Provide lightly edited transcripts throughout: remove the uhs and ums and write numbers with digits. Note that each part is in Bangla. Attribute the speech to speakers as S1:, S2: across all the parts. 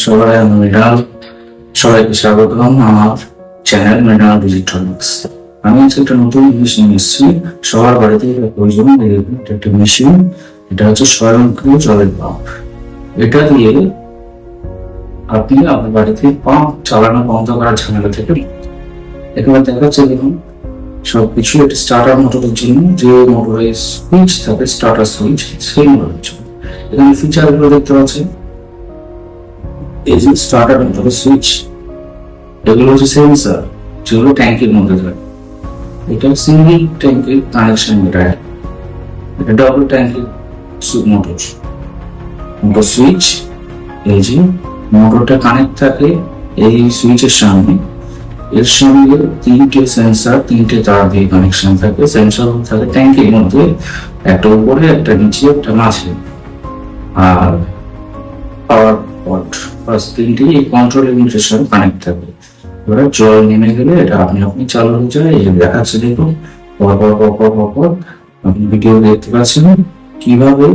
S1: সবাই আমি মৃণাল, সবাইকে স্বাগতম আমার চ্যানেল মৃণাল ডিজিট্রনিক্স। আমি আজকে একটা নতুন জিনিস নিয়ে এসেছি। সবার বাড়িতে প্রয়োজন একটা মেশিন। এটা হচ্ছে স্বয়ংক্রিয় জলের পাম্প। এটা দিয়ে আপনি আপনার বাড়িতে পাম্প চালানো বন্ধ করার ঝামেলা থেকে এখানে দেখাচ্ছে। দেখুন সবকিছু একটা স্টার্টার মোটরের জন্য, যে মোটরের সুইচ থাকে স্টার্টার সুইচ, সেই মোটরের জন্য এখানে ফিচার গুলো দেখতে পাচ্ছেন। এই যে স্টার্টার মোটরের সুইচ, এগুলো হচ্ছে সেন্সর যেগুলো ট্যাঙ্কের মধ্যে থাকে। এটা সিঙ্গেল ট্যাঙ্কের কানেকশন, এটা ডাবল ট্যাঙ্কের মোটর সুইচ। এই যে মোটরটা কানেক্ট থাকে এই সুইচের সামনে, এর সঙ্গে তিনটে সেন্সর, তিনটে তার দিয়ে কানেকশন থাকে। সেন্সর থাকে ট্যাঙ্কের মধ্যে, একটা উপরে, একটা নিচে, একটা মাঝে, আর পাওয়ার পট বাস তিনটি কন্ট্রোল ইউনিটের সঙ্গে কানেক্ট থাকে। এবার জল নেমে গেলে এটা আপনি চালু হয়ে যায়। এই দেখাচ্ছে দেখুন, আপনি ভিডিও দেখতে পাচ্ছেন কিভাবে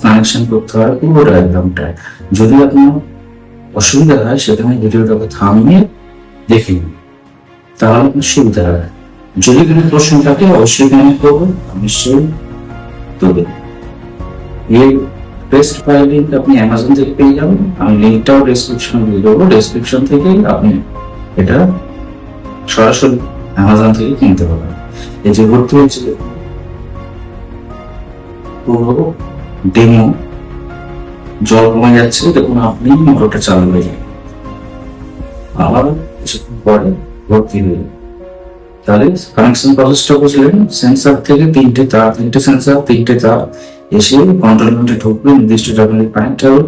S1: কানেকশন করতে হয় পুরো ডায়াগ্রামটা। যদি আপনার অসুবিধা হয় সেখানে ভিডিওটাকে থামিয়ে দেখে নিন, তাহলে আপনার সুবিধা হয়। যদি কোনো প্রশ্ন থাকে অবশ্যই কমেন্ট করবেন, নিশ্চয়ই দেবেন। এই বেস্ট ফাইল লিঙ্ক আপনি অ্যামাজন থেকে পেয়ে যাবেন। আমি লিঙ্কটাও ডেসক্রিপশনে দিয়ে দেবো। ডেসক্রিপশন থেকে আপনি এটা সরাসরি অ্যামাজন থেকে কিনতে পারবেন। এই যে ভর্তি হয়েছে পুরো ডেমো, জল কমে যাচ্ছে দেখুন, আপনি মোটরটা চালু হয়ে যায়, আবার কিছুক্ষণ পরে ভর্তি হয়ে যাবে। তাহলে কানেকশন প্রসেসটা বুঝলেন। সেন্সর থেকে তিনটে সেন্সর, তিনটে তার এসে কন্ট্রোল ইউনিটে ঢুকবে, নির্দিষ্ট জায়গায় কানেক্ট হবে,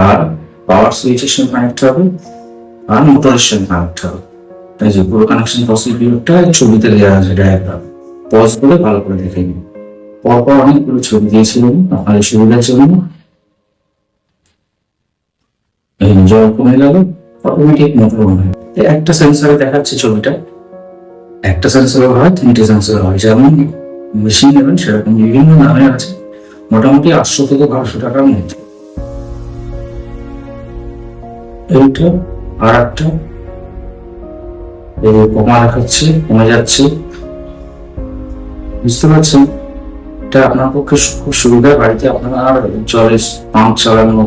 S1: আর পাওয়ার সুইচের সঙ্গে কানেক্ট হবে, আর মোটরের সঙ্গে কানেক্ট হবে। এই যে পুরো কানেকশন প্রসিডিউরটা ছবিতে দেওয়া আছে ডায়াগ্রাম। পজ করে ভালো করে দেখে নিন। পরপর অনেকগুলো ছবি দিয়েছিলাম আপনাদের সুবিধার জন্য। এই জল কমে গেল, অটোমেটিক মোটর অন হয়। একটা সেন্সরে দেখাচ্ছে ছবিটা, একটা সেন্সরে হয়, তিনটে সেন্সরে হয়। যেমন মেশিন নেবেন সেরকম বিভিন্ন দামে আছে, মোটামুটি 800 থেকে 1200 টাকার মধ্যে। এইটা আর একটা কমা দেখাচ্ছে, কমে যাচ্ছে, বুঝতে পারছেন? এটা আপনার পক্ষে খুব সুবিধা। বাড়িতে আপনারা আর জলের পাম্প চালানো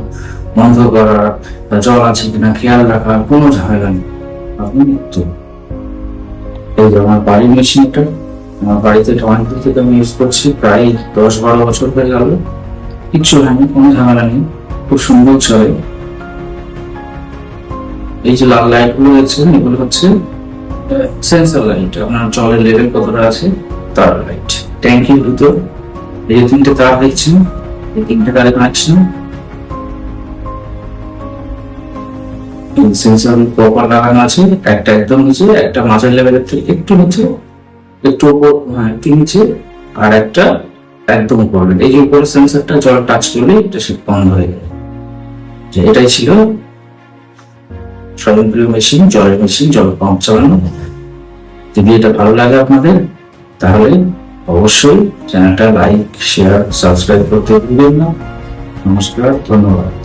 S1: বন্ধ করার বা জল আছে কিনা খেয়াল রাখার কোনো ঝামেলা নেই, আপনি মুক্ত। এই যে আমার বাড়ির মেশিনটা, আমার বাড়িতে এটা অনেকদিন থেকে আমি ইউজ করছি, প্রায় 10-12 বছর হয়ে গেল। কিচ্ছু হয়নি, কোনো ঝামেলা নেই, খুব সুন্দর চলে। এই যে লাল লাইট গুলো দেখছেন, এগুলো হচ্ছে সেন্সর লাইট, আপনার জলের লেভেল কতটা আছে তার লাইট। ট্যাঙ্কির ভিতর এই যে তিনটে তার দেখছেন, এই তিনটে তারে কানেকশন। সেন্সর প্রপার লাগানো আছে, একটা একদম নিচে, একটা মাঝের লেভেলের থেকে একটু নিচে, একটু উপর, একটু নিচে, আর একটা একদম উপরে। এই যে উপরের সেন্সরটা জল টাচ করলে এটা সে বন্ধ হয়ে যাবে। যে এটাই ছিল স্বয়ংক্রিয় মেশিন, জলের মেশিন, জল পাম্প চালানো। যদি এটা ভালো লাগে আপনাদের, তাহলে অবশ্যই চ্যানেলটা লাইক, শেয়ার, সাবস্ক্রাইব করতে ভুলবেন না। নমস্কার, ধন্যবাদ।